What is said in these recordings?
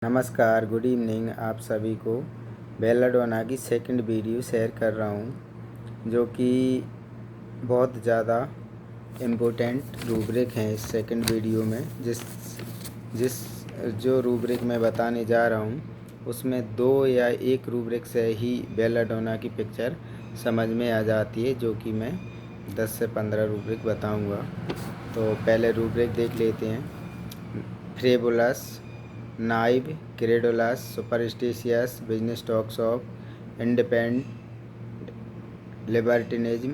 नमस्कार, good evening आप सभी को। बेलाडोना की सेकंड वीडियो शेयर कर रहा हूँ, जो कि बहुत ज़्यादा इम्पोर्टेंट रूब्रिक हैं इस सेकंड वीडियो में। जिस जो रूब्रिक मैं बताने जा रहा हूँ उसमें 2 या 1 रूब्रिक से ही बेलाडोना की पिक्चर समझ में आ जाती है, जो कि मैं 10 से 15 रूब्रिक बताऊँगा। तो पहले रूब्रिक देख लेते हैं। Frivolous, naive, credulous, superstitious, business talks of, independent, libertinism,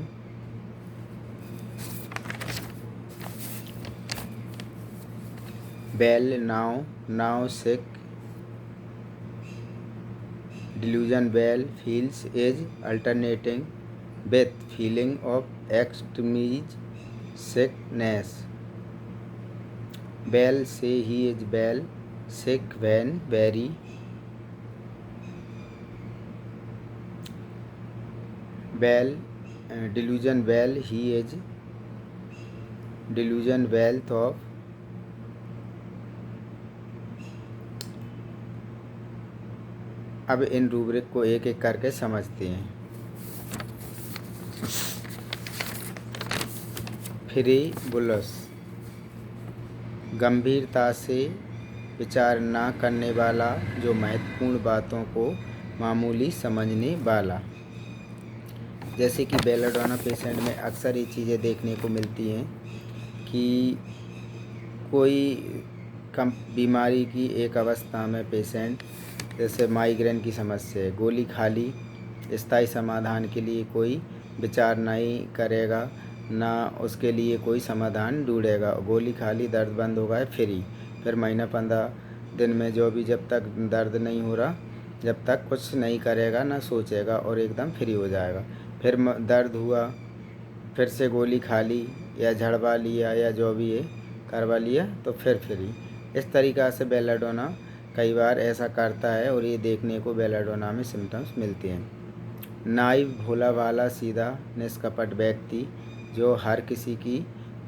well, now sick, delusion. Well feels is alternating with feeling of extremes sickness. Bell say he is well sick when very well delusion. Well he is delusion wealth of. अब इन rubric को एक एक करके समझते हैं। फ्रीबुलस, गंभीरता से विचार ना करने वाला, जो महत्वपूर्ण बातों को मामूली समझने वाला। जैसे कि बेलाडोना पेशेंट में अक्सर ये चीज़ें देखने को मिलती हैं कि कोई कम बीमारी की एक अवस्था में पेशेंट, जैसे माइग्रेन की समस्या है, गोली खा ली, स्थायी समाधान के लिए कोई विचार नहीं करेगा, ना उसके लिए कोई समाधान ढूंढेगा। गोली खा ली, दर्द बंद हो गया, फिर महीना 15 दिन में जो भी, जब तक दर्द नहीं हो रहा, जब तक कुछ नहीं करेगा, ना सोचेगा, और एकदम फ्री हो जाएगा। फिर दर्द हुआ, फिर से गोली खा ली या झड़वा लिया या जो भी है करवा लिया, तो फिर फ्री। इस तरीक़ा से बेलाडोना कई बार ऐसा करता है, और ये देखने को बेलाडोना में सिम्टम्स मिलते हैं। नाइव, भोला भाला, सीधा, निष्कपट व्यक्ति, जो हर किसी की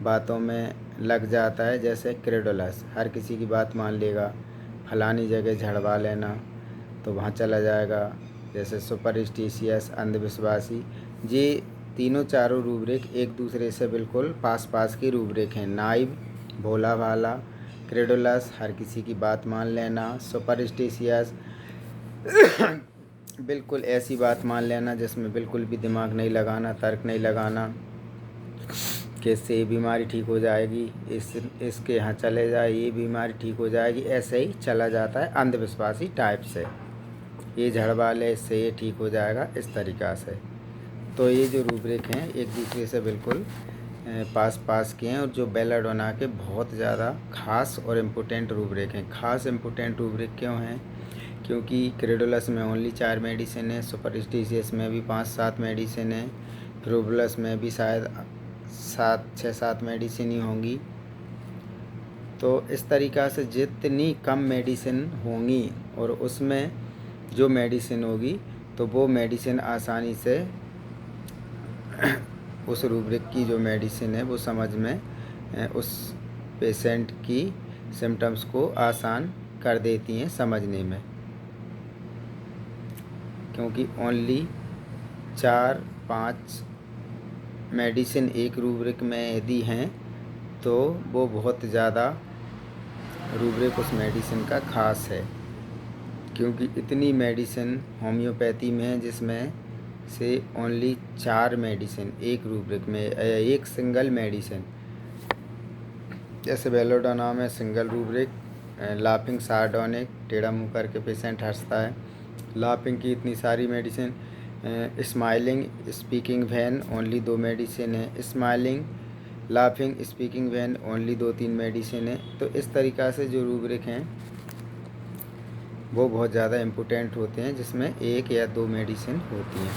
बातों में लग जाता है। जैसे क्रेडुलस, हर किसी की बात मान लेगा, फलानी जगह झड़वा लेना तो वहाँ चला जाएगा। जैसे सुपरस्टिशियस, अंधविश्वासी। ये तीनों चारों रूब्रिक एक दूसरे से बिल्कुल पास की रूब्रिक हैं। नाइव, भोला भाला, क्रेडुलस, हर किसी की बात मान लेना, सुपरस्टिशियस, बिल्कुल ऐसी बात मान लेना जिसमें बिल्कुल भी दिमाग नहीं लगाना, तर्क नहीं लगाना कि इससे ये बीमारी ठीक हो जाएगी, इसके यहाँ चले जाए, ये बीमारी ठीक हो जाएगी, ऐसे ही चला जाता है अंधविश्वासी टाइप से। ये झड़वा ले, इससे ये ठीक हो जाएगा, इस तरीक़ा से। तो ये जो रूब्रिक हैं एक दूसरे से बिल्कुल पास के हैं, और जो बेलाडोना के बहुत ज़्यादा खास और इम्पोर्टेंट रूब्रिक हैं। खास इम्पोर्टेंट रूब्रिक क्यों हैं? क्योंकि क्रेडुलस में ओनली 4 मेडिसिन है, सुपरस्टिशियस में भी 5-7 मेडिसिन है, फ्रीबुलस में भी शायद 6-7 मेडिसिन ही होंगी। तो इस तरीक़ा से जितनी कम मेडिसिन होंगी और उसमें जो मेडिसिन होगी, तो वो मेडिसिन आसानी से उस रूब्रिक की जो मेडिसिन है वो समझ में उस पेशेंट की सिम्टम्स को आसान कर देती हैं समझने में। क्योंकि ओनली 4-5 मेडिसिन एक रूब्रिक में यदि हैं, तो वो बहुत ज़्यादा रूब्रिक उस मेडिसिन का खास है। क्योंकि इतनी मेडिसिन होम्योपैथी में है जिसमें से ओनली 4 मेडिसिन एक रूब्रिक में, एक सिंगल मेडिसिन। जैसे बेलाडोना में सिंगल रूब्रिक, लाफिंग सार्डोनिक, टेढ़ा मुँह करके पेशेंट हंसता है, लाफिंग की इतनी सारी medicine. Smiling, speaking when, only 2 medicine है। Smiling, laughing, speaking when, only 2-3 medicine है। तो इस तरीक़ा से जो रूब्रिक हैं वो बहुत ज़्यादा इम्पोर्टेंट होते हैं, जिसमें 1 या 2 मेडिसिन होती हैं।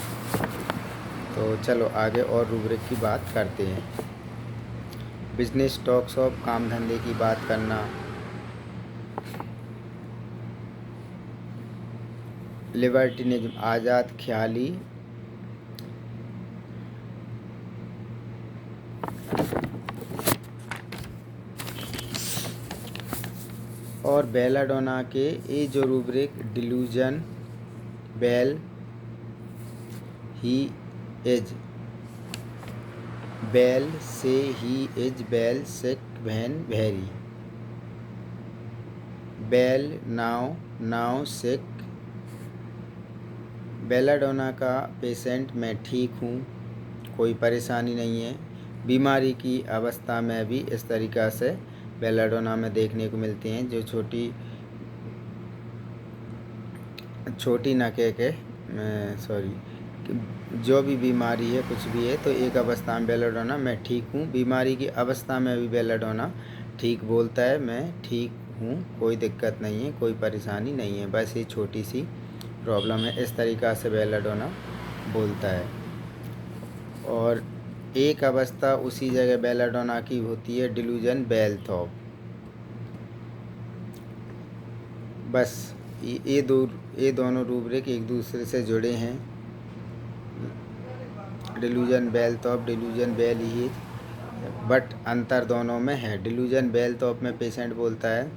तो चलो आगे और रूब्रिक की बात करते हैं। बिजनेस टॉक्स ऑफ, काम धंधे की बात करना। लिबर्टिनिज्म, आज़ाद ख्याली। और बेलाडोना के ये जो rubric delusion well he is well से he is well sick when very well now sick. Belladonna का पेशेंट मैं ठीक हूँ, कोई परेशानी नहीं है। बीमारी की अवस्था में भी इस तरीक़ा से बेलाडोना में देखने को मिलती हैं, जो छोटी ना कह के सॉरी जो भी बीमारी है कुछ भी है तो एक अवस्था में बेलाडोना मैं ठीक हूँ, बीमारी की अवस्था में भी बेलाडोना ठीक बोलता है, मैं ठीक हूँ, कोई दिक्कत नहीं है, कोई परेशानी नहीं है, बस ये छोटी सी प्रॉब्लम है। इस तरीक़ा से बेलाडोना बोलता है। और एक अवस्था उसी जगह बेलाडोना की होती है डिल्यूजन बेलथॉर्प। बस ये दोनों रूब्रिक एक दूसरे से जुड़े हैं। डिल्यूजन बेलथॉर्प डिल्यूजन बेल ही, बट अंतर दोनों में है। डिल्यूजन बेलथॉर्प में पेशेंट बोलता है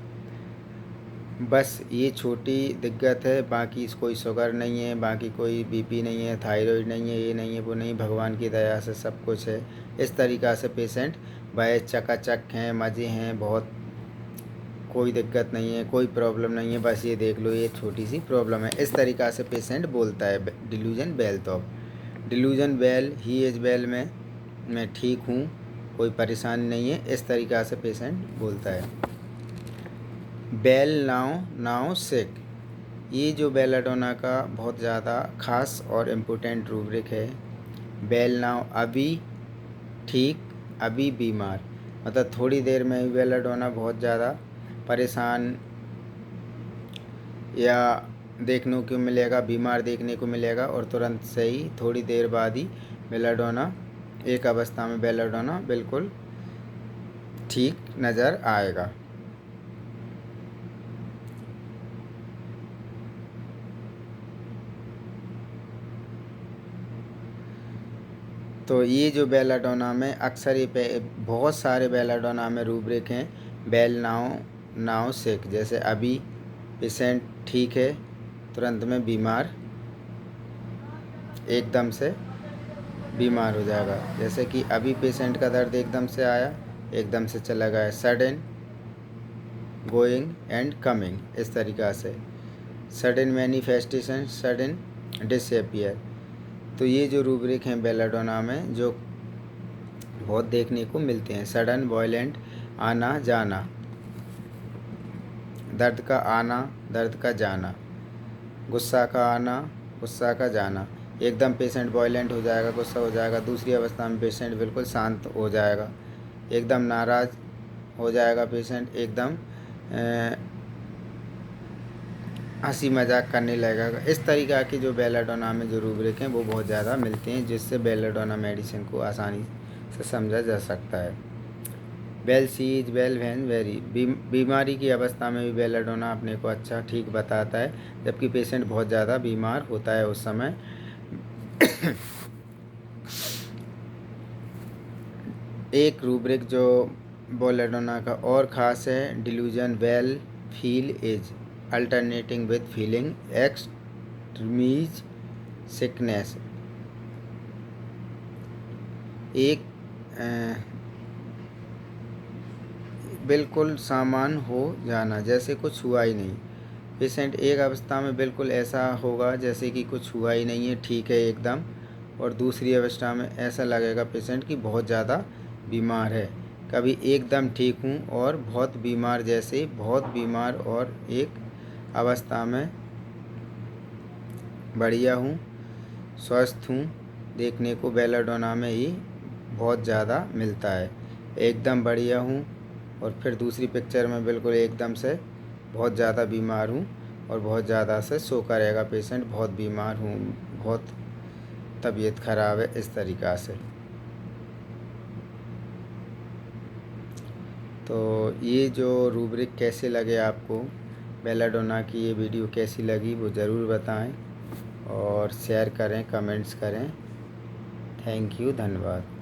बस ये छोटी दिक्कत है, बाकी कोई शुगर नहीं है, बाकी कोई बीपी नहीं है, थायराइड नहीं है, ये नहीं है, वो नहीं, भगवान की दया से सब कुछ है। इस तरीक़ा से पेशेंट भाई चकाचक हैं, मज़े हैं, बहुत कोई दिक्कत नहीं है, कोई प्रॉब्लम नहीं है, बस ये देख लो ये छोटी सी प्रॉब्लम है। इस तरीक़ा से पेशेंट बोलता है डिल्यूजन बेलथॉर्प। Delusion well he is well में मैं ठीक हूँ, कोई परेशानी नहीं है, इस तरीक़ा से पेशेंट बोलता है। बेल नाउ सिक, ये जो बेलाडोना का बहुत ज़्यादा ख़ास और इम्पोर्टेंट रूब्रिक है। बेल नाउ अभी ठीक, अभी बीमार, मतलब थोड़ी देर में ही बेलाडोना बहुत ज़्यादा परेशान या देखने को मिलेगा, बीमार देखने को मिलेगा, और तुरंत से ही थोड़ी देर बाद ही बेलाडोना एक अवस्था में बेलाडोना बिल्कुल ठीक नज़र आएगा। तो ये जो बेलाडोना में अक्सर ये बहुत सारे बेलाडोना में रूब्रिक हैं। बेल नाउ सिक, जैसे अभी पेशेंट ठीक है, तुरंत में बीमार, एकदम से बीमार हो जाएगा। जैसे कि अभी पेशेंट का दर्द एकदम से आया, एकदम से चला गया, सडन, गोइंग एंड कमिंग, इस तरीक़ा से। Sudden manifestation, sudden disappear. तो ये जो रूब्रिक हैं बेलाडोना में जो बहुत देखने को मिलते हैं। सडन वायलेंट, आना जाना, दर्द का आना, दर्द का जाना, गुस्सा का आना, गुस्सा का जाना। एकदम पेशेंट वायलेंट हो जाएगा, गुस्सा हो जाएगा, दूसरी अवस्था में पेशेंट बिल्कुल शांत हो जाएगा, एकदम नाराज़ हो जाएगा पेशेंट, एकदम हंसी मजाक करने लगेगा। इस तरीक़ा की जो बेलाडोना में जो रूब्रिक हैं वो बहुत ज़्यादा मिलते हैं, जिससे बेलाडोना मेडिसिन को आसानी से समझा जा सकता है। बेल सीज बेल वैन वेरी, बीमारी की अवस्था में भी बेलाडोना अपने को अच्छा ठीक बताता है, जबकि पेशेंट बहुत ज़्यादा बीमार होता है उस समय। एक रूब्रिक जो बेलाडोना का और ख़ास है, delusion well feel is alternating with feeling extremes sickness. एक बिल्कुल सामान हो जाना, जैसे कुछ हुआ ही नहीं। पेशेंट एक अवस्था में बिल्कुल ऐसा होगा जैसे कि कुछ हुआ ही नहीं है, ठीक है एकदम, और दूसरी अवस्था में ऐसा लगेगा पेशेंट कि बहुत ज़्यादा बीमार है। कभी एकदम ठीक हूँ और बहुत बीमार, जैसे बहुत बीमार, और एक अवस्था में बढ़िया हूँ, स्वस्थ हूँ, देखने को बेलाडोना में ही बहुत ज़्यादा मिलता है। एकदम बढ़िया हूँ, और फिर दूसरी पिक्चर में बिल्कुल एकदम से बहुत ज़्यादा बीमार हूँ, और बहुत ज़्यादा से सो का रहेगा पेशेंट, बहुत बीमार हूँ, बहुत तबीयत ख़राब है, इस तरीक़ा से। तो ये जो रूब्रिक कैसे लगे आपको, बेलाडोना की ये वीडियो कैसी लगी वो ज़रूर बताएं, और शेयर करें, कमेंट्स करें। थैंक यू, धन्यवाद।